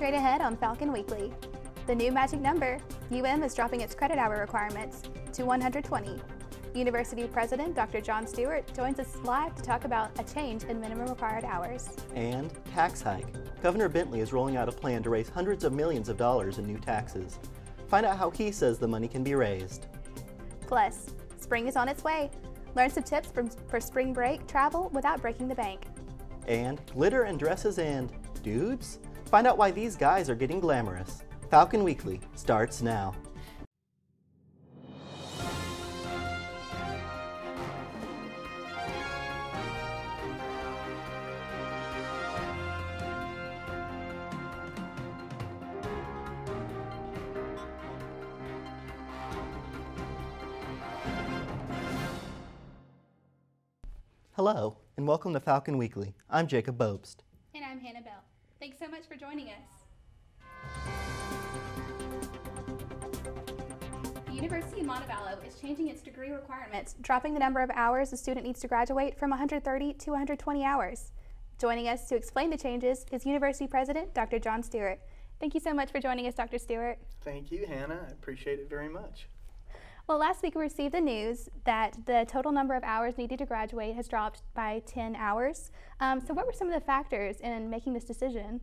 straight ahead on Falcon Weekly. The new magic number, UM is dropping its credit hour requirements to 120. University President Dr. John Stewart joins us live to talk about a change in minimum required hours. And tax hike. Governor Bentley is rolling out a plan to raise hundreds of millions of dollars in new taxes. Find out how he says the money can be raised. Plus, spring is on its way. Learn some tips for spring break travel without breaking the bank. And glitter and dresses and dudes? Find out why these guys are getting glamorous. Falcon Weekly starts now. Hello, and welcome to Falcon Weekly. I'm Jacob Bobst. And I'm Hannah Bell. Thanks so much for joining us. The University of Montevallo is changing its degree requirements, dropping the number of hours a student needs to graduate from 130 to 120 hours. Joining us to explain the changes is University President Dr. John Stewart. Thank you so much for joining us, Dr. Stewart. Thank you, Hannah. I appreciate it very much. Well, last week we received the news that the total number of hours needed to graduate has dropped by 10 hours. So what were some of the factors in making this decision?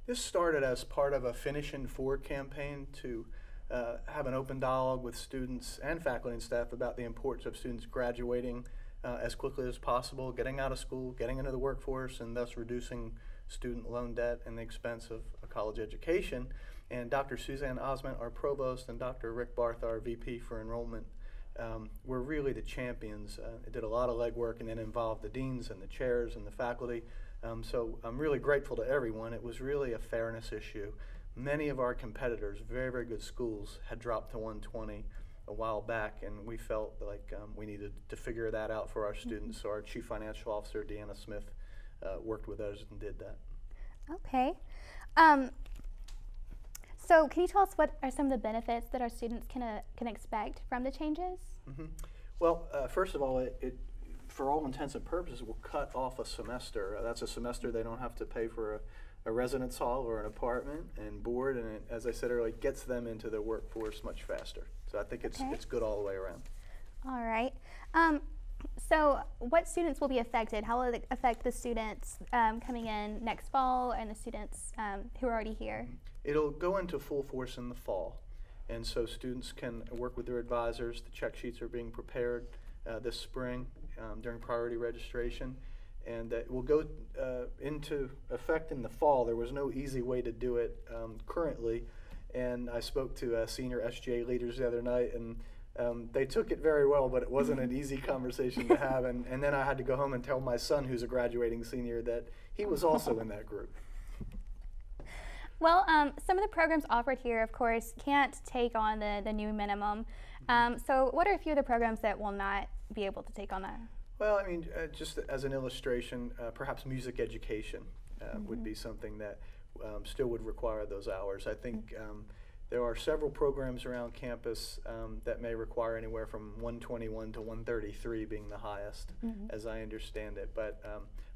This started as part of a Finish in 4 campaign to have an open dialogue with students and faculty and staff about the importance of students graduating as quickly as possible, getting out of school, getting into the workforce, and thus reducing student loan debt and the expense of a college education. And Dr. Suzanne Osment, our provost, and Dr. Rick Barth, our VP for enrollment, were really the champions. It did a lot of legwork and then involved the deans and the chairs and the faculty. So I'm really grateful to everyone. It was really a fairness issue. Many of our competitors, very, very good schools, had dropped to 120 a while back, and we felt like we needed to figure that out for our students. So our Chief Financial Officer, Deanna Smith, worked with us and did that. Okay. So can you tell us what are some of the benefits that our students can expect from the changes? Mm-hmm. Well, first of all, it for all intents and purposes will cut off a semester. That's a semester they don't have to pay for a residence hall or an apartment and board, and it, as I said earlier, it gets them into the workforce much faster. So I think it's good all the way around. All right. So what students will be affected? How will it affect the students coming in next fall and the students who are already here? It'll go into full force in the fall, and so students can work with their advisors. The check sheets are being prepared this spring during priority registration, and it will go into effect in the fall. There was no easy way to do it currently, and I spoke to senior SGA leaders the other night, and they took it very well, but it wasn't an easy conversation to have. And then I had to go home and tell my son, who's a graduating senior, that he was also in that group. Well, some of the programs offered here, of course, can't take on the new minimum. So what are a few of the programs that will not be able to take on that? Well, I mean, just as an illustration, perhaps music education would be something that still would require those hours. I think there are several programs around campus that may require anywhere from 121 to 133 being the highest, as I understand it. But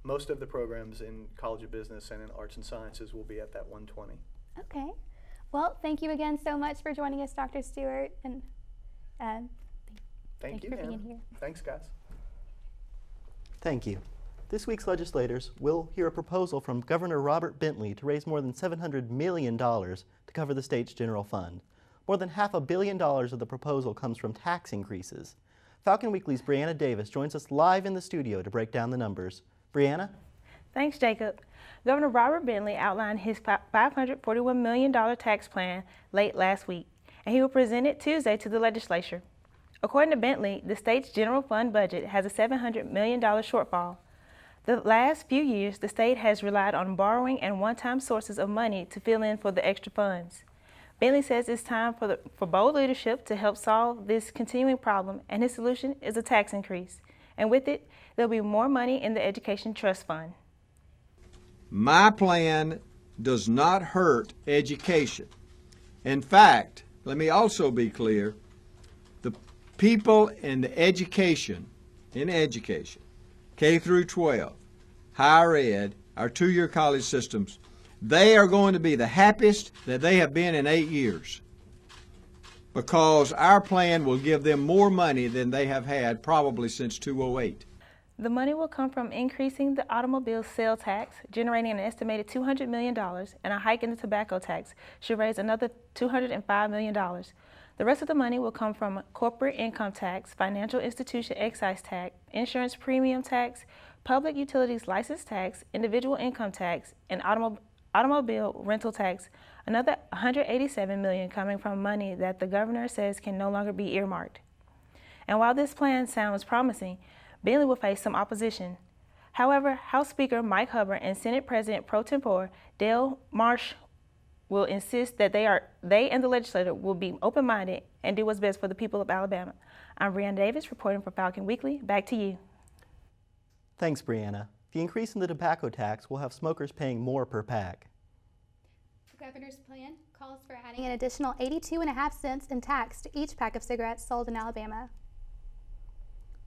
most of the programs in College of Business and in Arts and Sciences will be at that 120. Okay. Well, thank you again so much for joining us, Dr. Stewart. And thank you for being here. Thanks, guys. Thank you. This week's legislators will hear a proposal from Governor Robert Bentley to raise more than $700 million to cover the state's general fund. More than $500 million of the proposal comes from tax increases. Falcon Weekly's Brianna Davis joins us live in the studio to break down the numbers. Brianna? Thanks, Jacob. Governor Robert Bentley outlined his $541 million tax plan late last week, and he will present it Tuesday to the legislature. According to Bentley, the state's general fund budget has a $700 million shortfall. The last few years, the state has relied on borrowing and one-time sources of money to fill in for the extra funds. Bentley says it's time for bold leadership to help solve this continuing problem, and his solution is a tax increase. And with it, there'll be more money in the Education Trust Fund. My plan does not hurt education. In fact, let me also be clear, the people in education, K through 12, higher ed, our two-year college systems, they are going to be the happiest that they have been in 8 years, because our plan will give them more money than they have had probably since 2008. The money will come from increasing the automobile sales tax, generating an estimated $200 million, and a hike in the tobacco tax should raise another $205 million. The rest of the money will come from corporate income tax, financial institution excise tax, insurance premium tax, public utilities license tax, individual income tax, and automobile rental tax. Another $187 million coming from money that the governor says can no longer be earmarked. And while this plan sounds promising, Bentley will face some opposition. However, House Speaker Mike Hubbard and Senate President pro tempore Dale Marsh will insist that they and the legislature will be open-minded and do what's best for the people of Alabama. I'm Brianna Davis reporting for Falcon Weekly. Back to you. Thanks, Brianna. The increase in the tobacco tax will have smokers paying more per pack. The governor's plan calls for adding an additional 82.5 cents in tax to each pack of cigarettes sold in Alabama.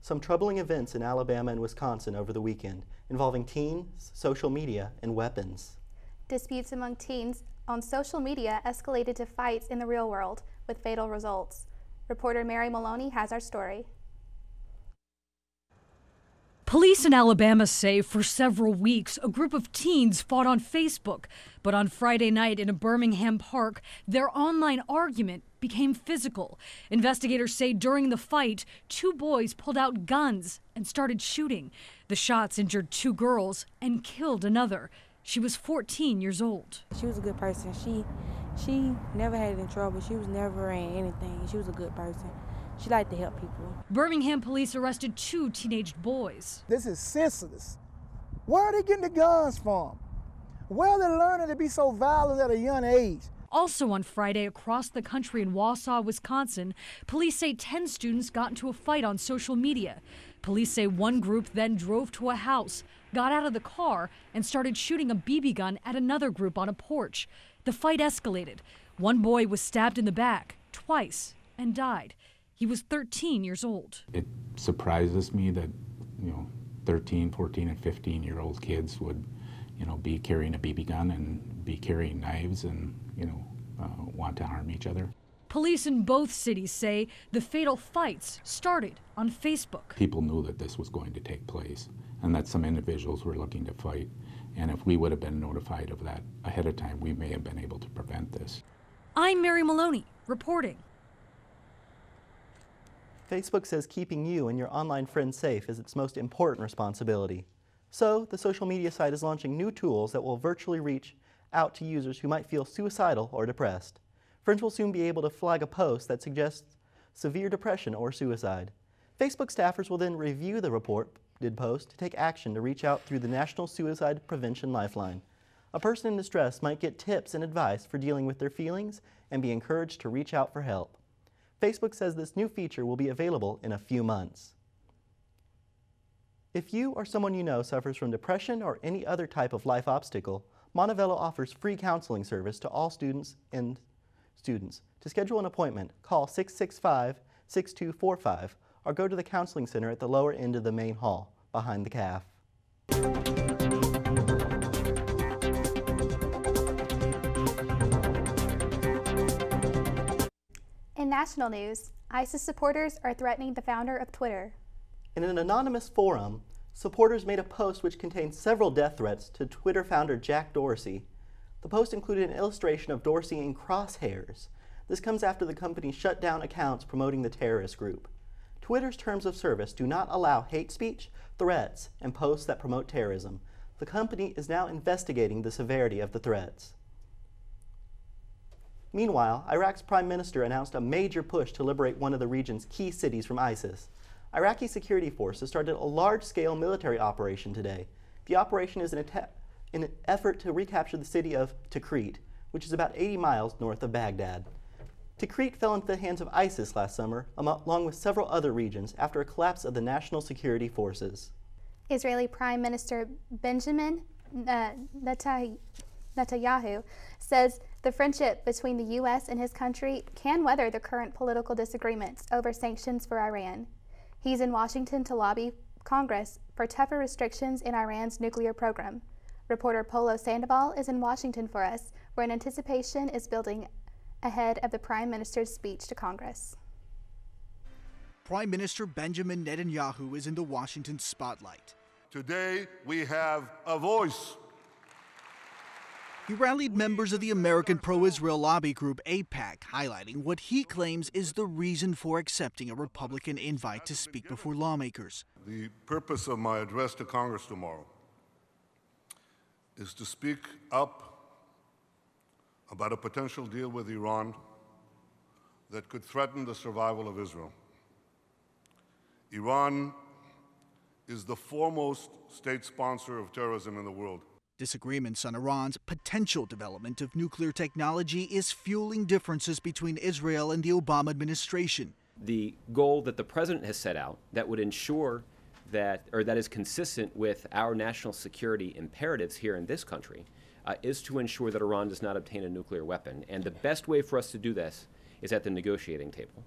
Some troubling events in Alabama and Wisconsin over the weekend involving teens, social media, and weapons. Disputes among teens on social media escalated to fights in the real world with fatal results. Reporter Mary Maloney has our story. Police in Alabama say for several weeks a group of teens fought on Facebook, but on Friday night in a Birmingham park, their online argument became physical. Investigators say during the fight, 2 boys pulled out guns and started shooting. The shots injured 2 girls and killed another. She was 14 years old. She was a good person. She never had any trouble. She was never in anything. She was a good person. She liked to help people. Birmingham police arrested 2 teenage boys. This is senseless. Where are they getting the guns from? Where are they learning to be so violent at a young age? Also on Friday across the country in Wausau, Wisconsin, police say 10 students got into a fight on social media. Police say one group then drove to a house, got out of the car, and started shooting a BB gun at another group on a porch. The fight escalated. One boy was stabbed in the back twice and died. He was 13 years old. It surprises me that, 13, 14, and 15-year-old kids would, be carrying a BB gun and be carrying knives and, want to harm each other. Police in both cities say the fatal fights started on Facebook. People knew that this was going to take place and that some individuals were looking to fight. And if we would have been notified of that ahead of time, we may have been able to prevent this. I'm Mary Maloney, reporting. Facebook says keeping you and your online friends safe is its most important responsibility. So, the social media site is launching new tools that will virtually reach out to users who might feel suicidal or depressed. Friends will soon be able to flag a post that suggests severe depression or suicide. Facebook staffers will then review the reported post to take action to reach out through the National Suicide Prevention Lifeline. A person in distress might get tips and advice for dealing with their feelings and be encouraged to reach out for help. Facebook says this new feature will be available in a few months. If you or someone you know suffers from depression or any other type of life obstacle, Montevallo offers free counseling service to all students. To schedule an appointment, call 665-6245 or go to the counseling center at the lower end of the main hall, behind the CAF. In national news, ISIS supporters are threatening the founder of Twitter. In an anonymous forum, supporters made a post which contained several death threats to Twitter founder Jack Dorsey. The post included an illustration of Dorsey in crosshairs. This comes after the company shut down accounts promoting the terrorist group. Twitter's terms of service do not allow hate speech, threats, and posts that promote terrorism. The company is now investigating the severity of the threats. Meanwhile, Iraq's prime minister announced a major push to liberate one of the region's key cities from ISIS. Iraqi security forces started a large-scale military operation today. The operation is in an effort to recapture the city of Tikrit, which is about 80 miles north of Baghdad. Tikrit fell into the hands of ISIS last summer, along with several other regions, after a collapse of the national security forces. Israeli Prime Minister Benjamin Netanyahu says the friendship between the U.S. and his country can weather the current political disagreements over sanctions for Iran. He's in Washington to lobby Congress for tougher restrictions in Iran's nuclear program. Reporter Polo Sandoval is in Washington for us, where an anticipation is building ahead of the Prime Minister's speech to Congress. Prime Minister Benjamin Netanyahu is in the Washington spotlight. Today, we have a voice. He rallied members of the American pro-Israel lobby group AIPAC, highlighting what he claims is the reason for accepting a Republican invite to speak before lawmakers. The purpose of my address to Congress tomorrow is to speak up about a potential deal with Iran that could threaten the survival of Israel. Iran is the foremost state sponsor of terrorism in the world. Disagreements on Iran's potential development of nuclear technology is fueling differences between Israel and the Obama administration. The goal that the president has set out that would ensure that is consistent with our national security imperatives here in this country is to ensure that Iran does not obtain a nuclear weapon. And the best way for us to do this is at the negotiating table.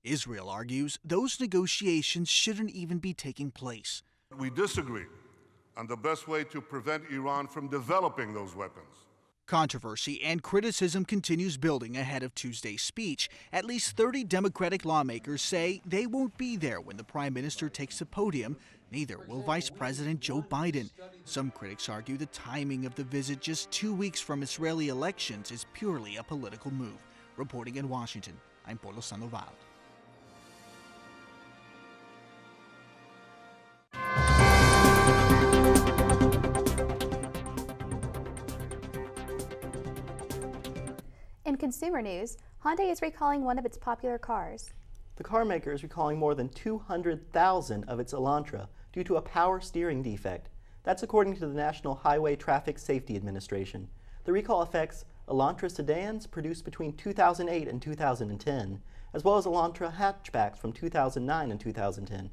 Israel argues those negotiations shouldn't even be taking place. We disagree on the best way to prevent Iran from developing those weapons. Controversy and criticism continues building ahead of Tuesday's speech. At least 30 Democratic lawmakers say they won't be there when the Prime Minister takes the podium. Neither will Vice President Joe Biden. Some critics argue the timing of the visit just 2 weeks from Israeli elections is purely a political move. Reporting in Washington, I'm Polo Sandoval. In consumer news, Hyundai is recalling one of its popular cars. The car maker is recalling more than 200,000 of its Elantra due to a power steering defect. That's according to the National Highway Traffic Safety Administration. The recall affects Elantra sedans produced between 2008 and 2010, as well as Elantra hatchbacks from 2009 and 2010.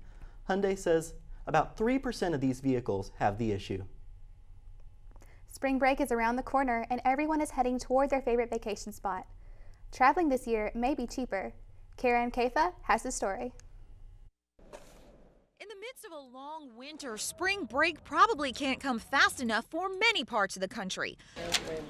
Hyundai says about 3% of these vehicles have the issue. Spring break is around the corner and everyone is heading toward their favorite vacation spot. Traveling this year may be cheaper. Karen Kaifa has the story. In the midst of a long winter, spring break probably can't come fast enough for many parts of the country.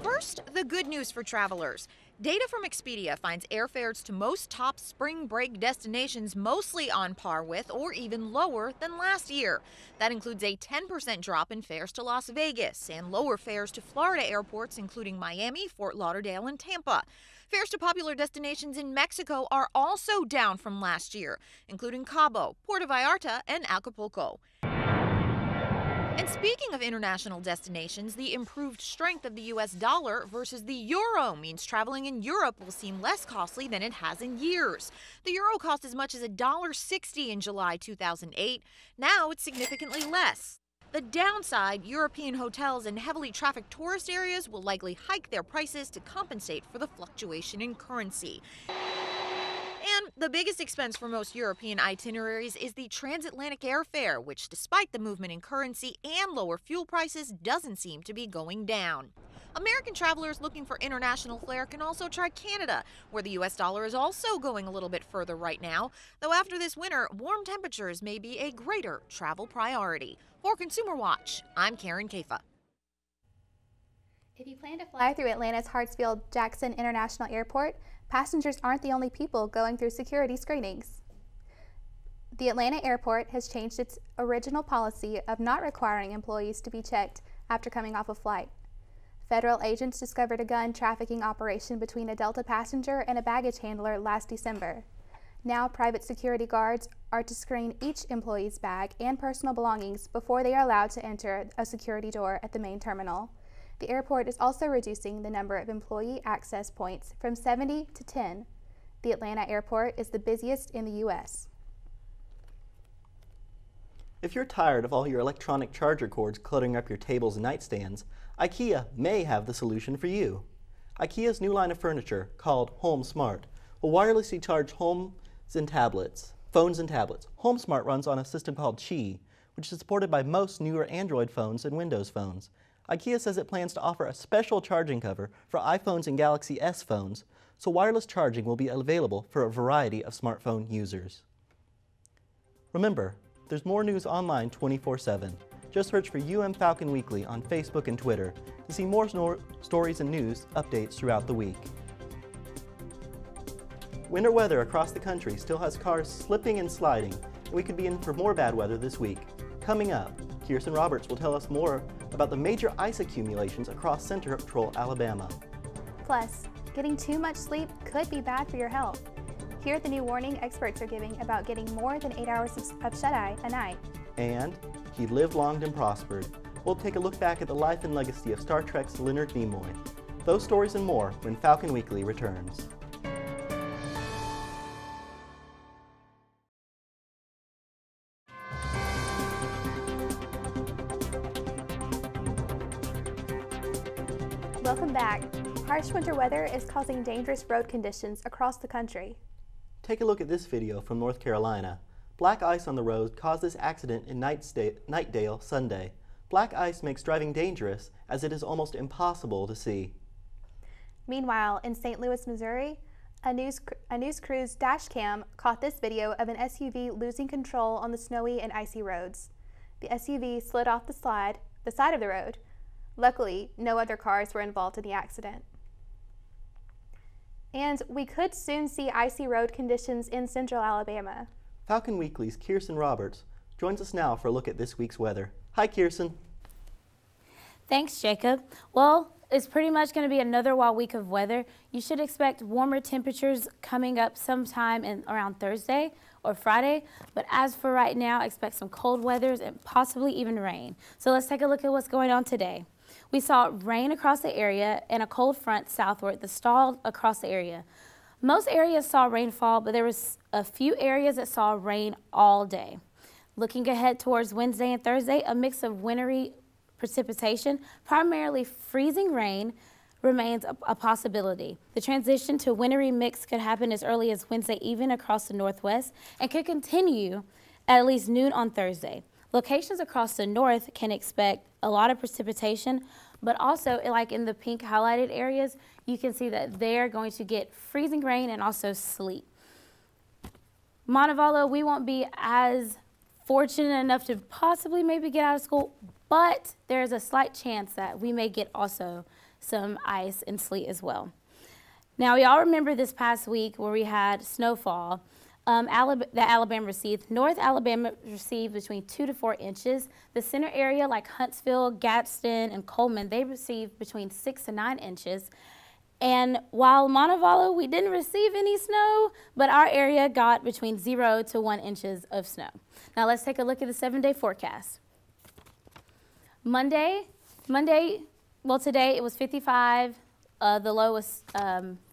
First, the good news for travelers. Data from Expedia finds airfares to most top spring break destinations mostly on par with or even lower than last year. That includes a 10% drop in fares to Las Vegas and lower fares to Florida airports, including Miami, Fort Lauderdale, and Tampa. Fares to popular destinations in Mexico are also down from last year, including Cabo, Puerto Vallarta, and Acapulco. And speaking of international destinations, the improved strength of the U.S. dollar versus the euro means traveling in Europe will seem less costly than it has in years. The euro cost as much as $1.60 in July 2008. Now it's significantly less. The downside, European hotels in heavily trafficked tourist areas will likely hike their prices to compensate for the fluctuation in currency. And the biggest expense for most European itineraries is the transatlantic airfare, which, despite the movement in currency and lower fuel prices, doesn't seem to be going down. American travelers looking for international flair can also try Canada, where the U.S. dollar is also going a little bit further right now, though after this winter, warm temperatures may be a greater travel priority. For Consumer Watch, I'm Karen Kaifa. If you plan to fly through Atlanta's Hartsfield-Jackson International Airport, passengers aren't the only people going through security screenings. The Atlanta airport has changed its original policy of not requiring employees to be checked after coming off a flight. Federal agents discovered a gun trafficking operation between a Delta passenger and a baggage handler last December. Now, private security guards are to screen each employee's bag and personal belongings before they are allowed to enter a security door at the main terminal. The airport is also reducing the number of employee access points from 70 to 10. The Atlanta airport is the busiest in the U.S. If you're tired of all your electronic charger cords cluttering up your tables and nightstands, IKEA may have the solution for you. IKEA's new line of furniture, called Home Smart, will wirelessly charge phones and tablets. Home Smart runs on a system called Qi, which is supported by most newer Android phones and Windows phones. IKEA says it plans to offer a special charging cover for iPhones and Galaxy S phones, so wireless charging will be available for a variety of smartphone users. Remember, there's more news online 24/7. Just search for Falcon Weekly on Facebook and Twitter to see more stories and news updates throughout the week. Winter weather across the country still has cars slipping and sliding, and we could be in for more bad weather this week. Coming up, Kirsten Roberts will tell us more about the major ice accumulations across central Alabama. Plus, getting too much sleep could be bad for your health. Hear the new warning experts are giving about getting more than 8 hours of shut-eye a night. And he lived long and prospered. We'll take a look back at the life and legacy of Star Trek's Leonard Nimoy. Those stories and more when Falcon Weekly returns. Welcome back. Harsh winter weather is causing dangerous road conditions across the country. Take a look at this video from North Carolina. Black ice on the road caused this accident in Knightdale Sunday. Black ice makes driving dangerous as it is almost impossible to see. Meanwhile, in St. Louis, Missouri, a news crew's dash cam caught this video of an SUV losing control on the snowy and icy roads. The SUV slid off the side of the road. Luckily, no other cars were involved in the accident. And we could soon see icy road conditions in central Alabama. Falcon Weekly's Kirsten Roberts joins us now for a look at this week's weather. Hi, Kirsten. Thanks, Jacob. Well, it's pretty much going to be another wild week of weather. You should expect warmer temperatures coming up sometime around Thursday or Friday, but as for right now, expect some cold weathers and possibly even rain. So let's take a look at what's going on today. We saw rain across the area and a cold front southward that stalled across the area. Most areas saw rainfall, but there was a few areas that saw rain all day. Looking ahead towards Wednesday and Thursday, a mix of wintry precipitation, primarily freezing rain, remains a possibility. The transition to wintry mix could happen as early as Wednesday evening across the northwest and could continue at least noon on Thursday. Locations across the north can expect a lot of precipitation, but also like in the pink highlighted areas, you can see that they're going to get freezing rain and also sleet. Montevallo, we won't be as fortunate enough to possibly maybe get out of school, but there's a slight chance that we may get also some ice and sleet as well. Now, we all remember this past week where we had snowfall that Alabama received. North Alabama received between 2 to 4 inches. The center area like Huntsville, Gadsden, and Coleman, they received between 6 to 9 inches. And while Montevallo, we didn't receive any snow, but our area got between 0 to 1 inches of snow. Now let's take a look at the 7-day forecast. Monday, well today it was 55, the low was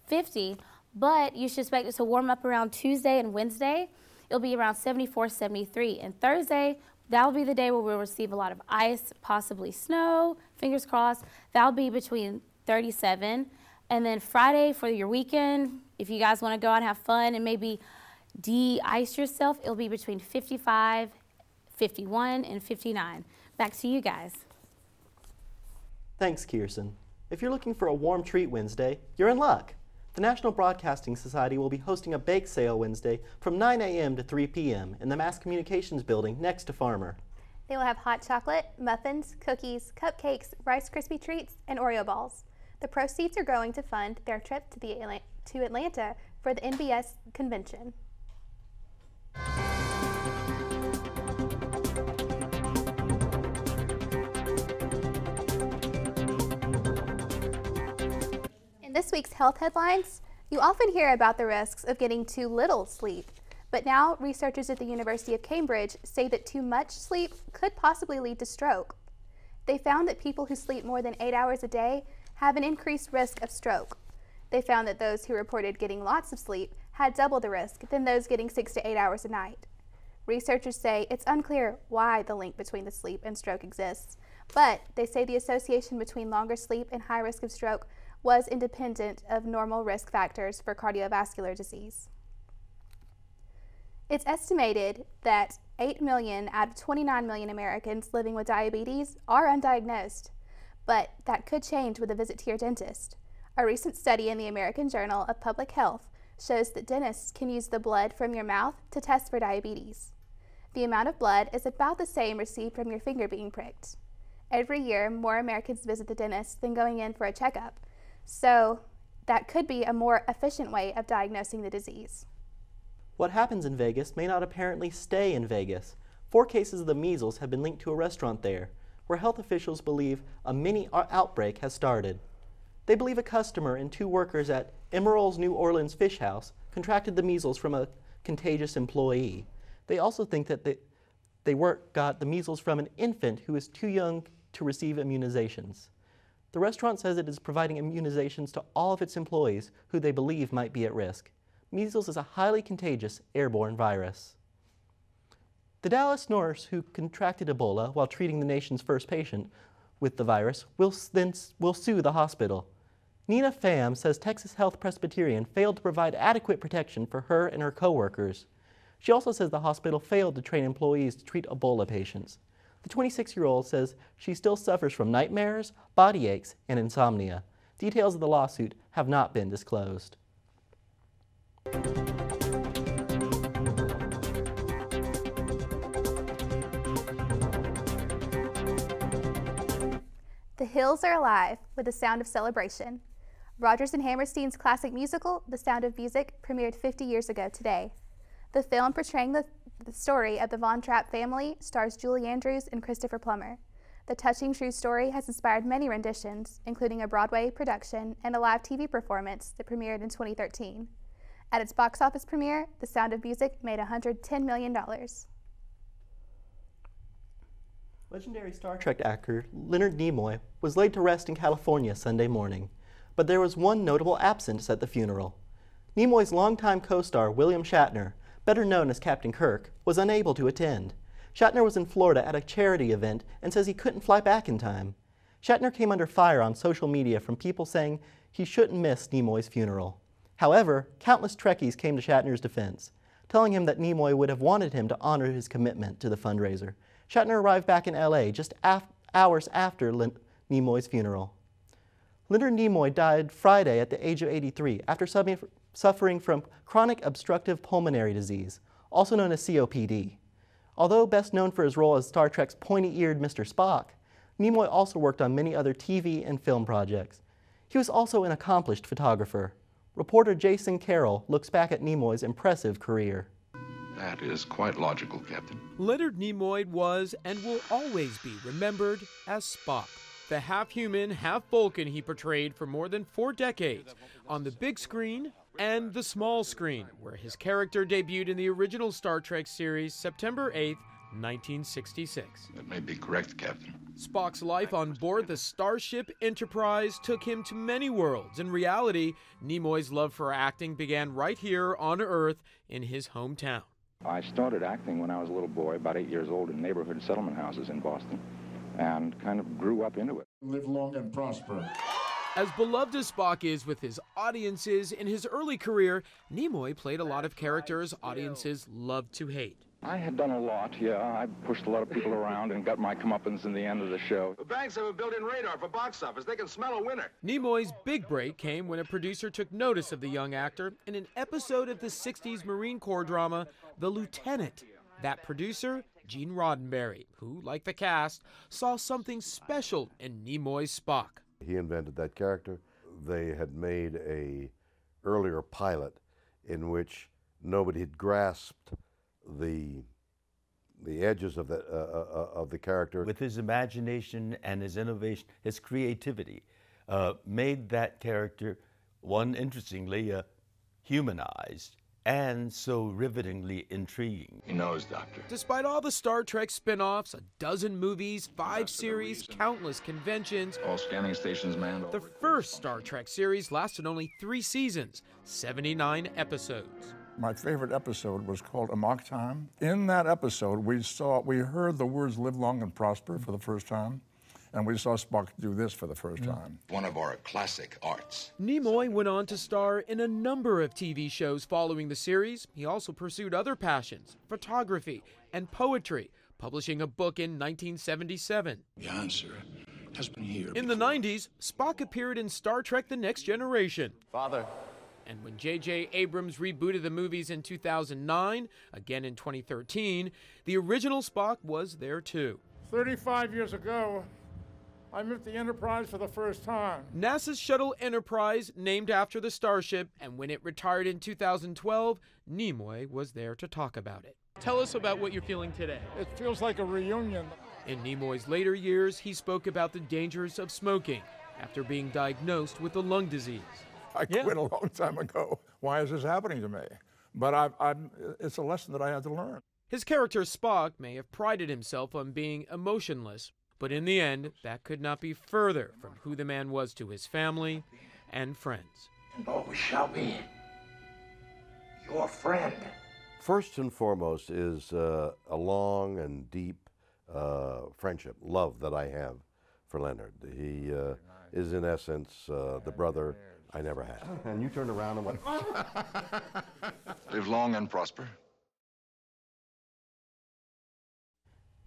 50, but you should expect it to warm up around Tuesday and Wednesday. It'll be around 74, 73. And Thursday, that'll be the day where we'll receive a lot of ice, possibly snow, fingers crossed. That'll be between 37. And then Friday for your weekend, if you guys want to go out and have fun and maybe de-ice yourself, it'll be between 55, 51, and 59. Back to you guys. Thanks, Kirsten. If you're looking for a warm treat Wednesday, you're in luck. The National Broadcasting Society will be hosting a bake sale Wednesday from 9 a.m. to 3 p.m. in the Mass Communications building next to Farmer. They will have hot chocolate, muffins, cookies, cupcakes, Rice Krispie treats, and Oreo balls. The proceeds are going to fund their trip to Atlanta for the NBS convention. In this week's health headlines, you often hear about the risks of getting too little sleep. But now researchers at the University of Cambridge say that too much sleep could possibly lead to stroke. They found that people who sleep more than 8 hours a day have an increased risk of stroke. They found that those who reported getting lots of sleep had double the risk than those getting 6 to 8 hours a night. Researchers say it's unclear why the link between the sleep and stroke exists, but they say the association between longer sleep and high risk of stroke was independent of normal risk factors for cardiovascular disease. It's estimated that 8 million out of 29 million Americans living with diabetes are undiagnosed, but that could change with a visit to your dentist. A recent study in the American Journal of Public Health shows that dentists can use the blood from your mouth to test for diabetes. The amount of blood is about the same received from your finger being pricked. Every year, more Americans visit the dentist than going in for a checkup, so that could be a more efficient way of diagnosing the disease. What happens in Vegas may not apparently stay in Vegas. 4 cases of the measles have been linked to a restaurant there, where health officials believe a mini outbreak has started. They believe a customer and 2 workers at Emeril's New Orleans Fish House contracted the measles from a contagious employee. They also think that they got the measles from an infant who is too young to receive immunizations. The restaurant says it is providing immunizations to all of its employees who they believe might be at risk. Measles is a highly contagious airborne virus. The Dallas nurse who contracted Ebola while treating the nation's first patient with the virus will sue the hospital. Nina Pham says Texas Health Presbyterian failed to provide adequate protection for her and her co-workers. She also says the hospital failed to train employees to treat Ebola patients. The 26-year-old says she still suffers from nightmares, body aches, and insomnia. Details of the lawsuit have not been disclosed. The hills are alive with the sound of celebration. Rodgers and Hammerstein's classic musical, The Sound of Music, premiered 50 years ago today. The film portraying the story of the Von Trapp family stars Julie Andrews and Christopher Plummer. The touching true story has inspired many renditions, including a Broadway production and a live TV performance that premiered in 2013. At its box office premiere, The Sound of Music made $110 million. Legendary Star Trek actor Leonard Nimoy was laid to rest in California Sunday morning, but there was one notable absence at the funeral. Nimoy's longtime co-star William Shatner, better known as Captain Kirk, was unable to attend. Shatner was in Florida at a charity event and says he couldn't fly back in time. Shatner came under fire on social media from people saying he shouldn't miss Nimoy's funeral. However, countless Trekkies came to Shatner's defense, telling him that Nimoy would have wanted him to honor his commitment to the fundraiser. Shatner arrived back in LA just hours after Nimoy's funeral. Leonard Nimoy died Friday at the age of 83 after suffering from chronic obstructive pulmonary disease, also known as COPD. Although best known for his role as Star Trek's pointy-eared Mr. Spock, Nimoy also worked on many other TV and film projects. He was also an accomplished photographer. Reporter Jason Carroll looks back at Nimoy's impressive career. That is quite logical, Captain. Leonard Nimoy was and will always be remembered as Spock, the half-human, half-Vulcan he portrayed for more than 4 decades on the big screen and the small screen, where his character debuted in the original Star Trek series September 8, 1966. That may be correct, Captain. Spock's life on board the Starship Enterprise took him to many worlds. In reality, Nimoy's love for acting began right here on Earth in his hometown. I started acting when I was a little boy, about 8 years old, in neighborhood settlement houses in Boston, and kind of grew up into it. Live long and prosper. As beloved as Spock is with his audiences, in his early career, Nimoy played a lot of characters audiences loved to hate. I had done a lot, yeah. I pushed a lot of people around and got my comeuppance in the end of the show. The banks have a built-in radar for box office. They can smell a winner. Nimoy's big break came when a producer took notice of the young actor in an episode of the 60s Marine Corps drama, The Lieutenant. That producer, Gene Roddenberry, who, like the cast, saw something special in Nimoy's Spock. He invented that character. They had made an earlier pilot in which nobody had grasped the edges of the character. With his imagination and his innovation, his creativity, made that character, one interestingly, humanized and so rivetingly intriguing. He knows, Doctor. Despite all the Star Trek spin-offs, a dozen movies, 5 series, countless conventions, all scanning stations manned. The first Star Trek series lasted only 3 seasons, 79 episodes. My favorite episode was called Amok Time. In that episode, we heard the words "live long and prosper" for the first time, and we saw Spock do this for the first time. One of our classic arts. Nimoy went on to star in a number of TV shows following the series. He also pursued other passions, photography and poetry, publishing a book in 1977. The answer has been here. In the 90s, Spock appeared in Star Trek The Next Generation. Father, And when J.J. Abrams rebooted the movies in 2009, again in 2013, the original Spock was there too. 35 years ago, I met the Enterprise for the first time. NASA's shuttle Enterprise, named after the starship, and when it retired in 2012, Nimoy was there to talk about it. Tell us about what you're feeling today. It feels like a reunion. In Nimoy's later years, he spoke about the dangers of smoking after being diagnosed with a lung disease. I quit a long time ago. Why is this happening to me? But it's a lesson that I had to learn. His character Spock may have prided himself on being emotionless, but in the end, that could not be further from who the man was to his family and friends. And always shall be your friend. First and foremost is a long and deep friendship, love that I have for Leonard. He is in essence the brother I never had. And you turned around and went, Live long and prosper.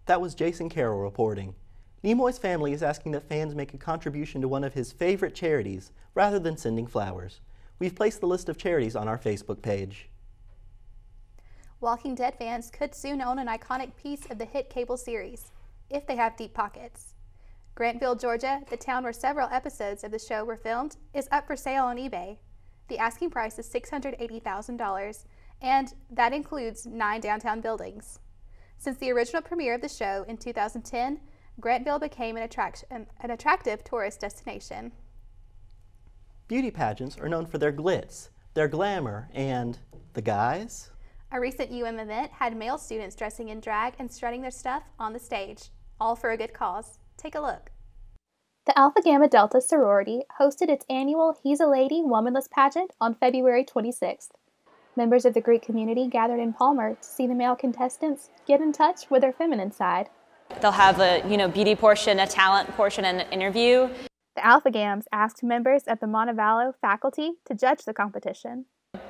That was Jason Carroll reporting. Nimoy's family is asking that fans make a contribution to one of his favorite charities rather than sending flowers. We've placed the list of charities on our Facebook page. Walking Dead fans could soon own an iconic piece of the hit cable series, if they have deep pockets. Grantville, Georgia, the town where several episodes of the show were filmed, is up for sale on eBay. The asking price is $680,000, and that includes 9 downtown buildings. Since the original premiere of the show in 2010, Grantville became an attractive tourist destination. Beauty pageants are known for their glitz, their glamour, and the guys. A recent event had male students dressing in drag and strutting their stuff on the stage, all for a good cause. Take a look. The Alpha Gamma Delta sorority hosted its annual He's a Lady Womanless pageant on February 26th. Members of the Greek community gathered in Palmer to see the male contestants get in touch with their feminine side. They'll have a beauty portion, a talent portion, and an interview. The Alpha Gams asked members of the Montevallo faculty to judge the competition.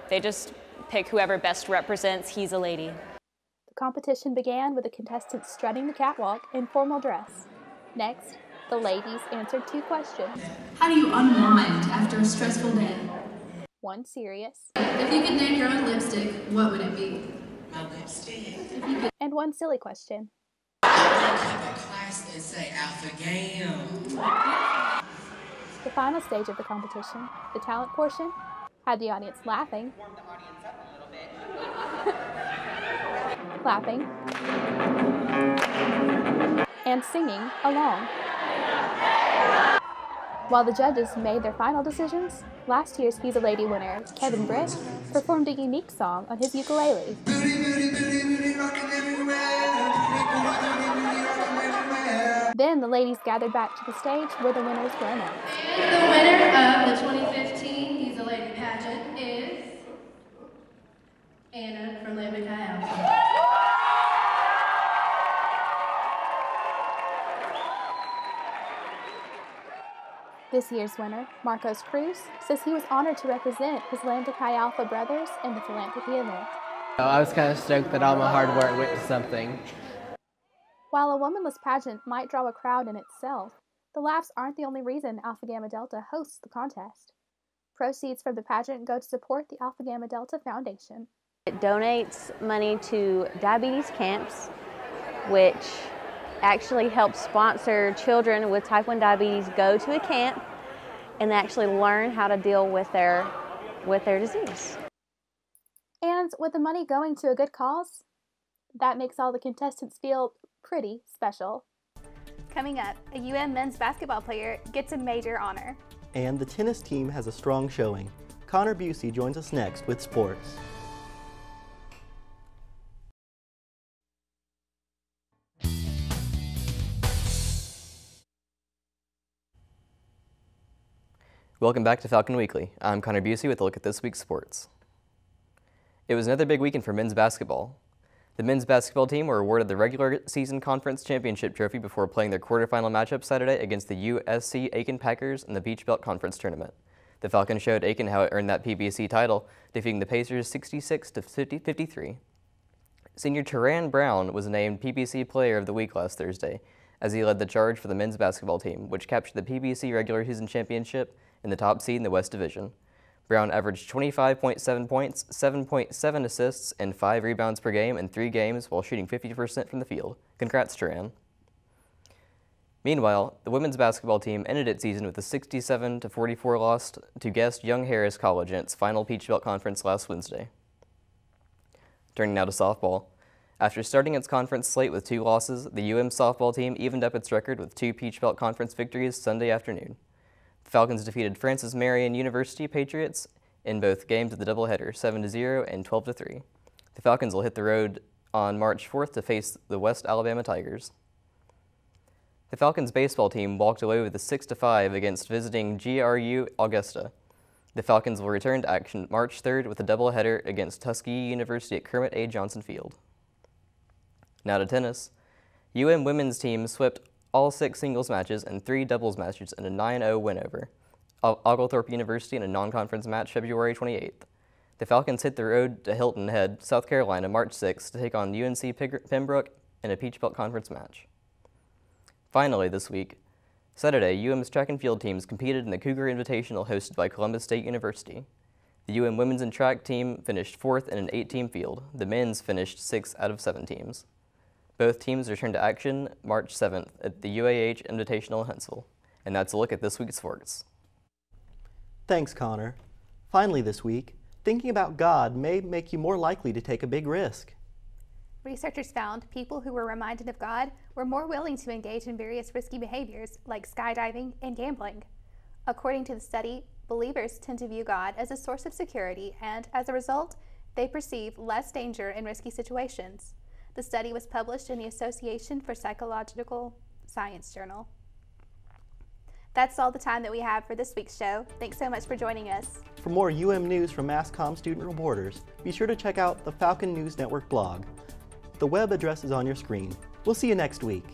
They just pick whoever best represents He's a Lady. The competition began with the contestants strutting the catwalk in formal dress. Next, the ladies answered 2 questions. How do you unwind after a stressful day? One serious. If you could name your own lipstick, what would it be? My lipstick. And one silly question. Have a class and say Alpha Gam. The final stage of the competition, the talent portion, had the audience laughing, clapping, and singing along. While the judges made their final decisions, last year's He's a Lady winner, Kevin Britt, performed a unique song on his ukulele. Then the ladies gathered back to the stage where the winners were announced. And the winner of the 2015 He's a Lady pageant is Anna from Leonard. This year's winner, Marcos Cruz, says he was honored to represent his Lambda Chi Alpha brothers in the philanthropy event. I was kind of stoked that all my hard work went to something. While a womanless pageant might draw a crowd in itself, the laughs aren't the only reason Alpha Gamma Delta hosts the contest. Proceeds from the pageant go to support the Alpha Gamma Delta Foundation. It donates money to diabetes camps, which actually helps sponsor children with type 1 diabetes go to a camp and actually learn how to deal with their disease. And with the money going to a good cause, that makes all the contestants feel pretty special. Coming up, a UM men's basketball player gets a major honor. And the tennis team has a strong showing. Connor Busey joins us next with sports. Welcome back to Falcon Weekly. I'm Connor Busey with a look at this week's sports. It was another big weekend for men's basketball. The men's basketball team were awarded the regular season conference championship trophy before playing their quarterfinal matchup Saturday against the USC Aiken Packers in the Peach Belt Conference Tournament. The Falcons showed Aiken how it earned that PBC title, defeating the Pacers 66-53. Senior Teran Brown was named PBC Player of the Week last Thursday, as he led the charge for the men's basketball team, which captured the PBC regular season championship in the top seed in the West Division. Brown averaged 25.7 points, 7.7 assists, and 5 rebounds per game in 3 games while shooting 50% from the field. Congrats, Turan. Meanwhile, the women's basketball team ended its season with a 67-44 loss to guest Young Harris College in its final Peach Belt Conference last Wednesday. Turning now to softball. After starting its conference slate with 2 losses, the UM softball team evened up its record with 2 Peach Belt Conference victories Sunday afternoon. The Falcons defeated Francis Marion University Patriots in both games of the doubleheader, 7-0 and 12-3. The Falcons will hit the road on March 4th to face the West Alabama Tigers. The Falcons baseball team walked away with a 6-5 against visiting GRU Augusta. The Falcons will return to action March 3rd with a doubleheader against Tuskegee University at Kermit A. Johnson Field. Now to tennis. UM women's team swept all 6 singles matches and 3 doubles matches in a 9-0 win over Oglethorpe University in a non-conference match February 28th. The Falcons hit the road to Hilton Head, South Carolina, March 6th to take on UNC Pembroke in a Peach Belt Conference match. Finally, this week, Saturday, UM's track and field teams competed in the Cougar Invitational hosted by Columbus State University. The UM women's and track team finished 4th in an 8-team field. The men's finished 6th out of 7 teams. Both teams return to action March 7th at the UAH Invitational in Huntsville. And that's a look at this week's sports. Thanks, Connor. Finally this week, thinking about God may make you more likely to take a big risk. Researchers found people who were reminded of God were more willing to engage in various risky behaviors like skydiving and gambling. According to the study, believers tend to view God as a source of security and, as a result, they perceive less danger in risky situations. The study was published in the Association for Psychological Science journal. That's all the time that we have for this week's show. Thanks so much for joining us. For more UM news from MassCom student reporters, be sure to check out the Falcon News Network blog. The web address is on your screen. We'll see you next week.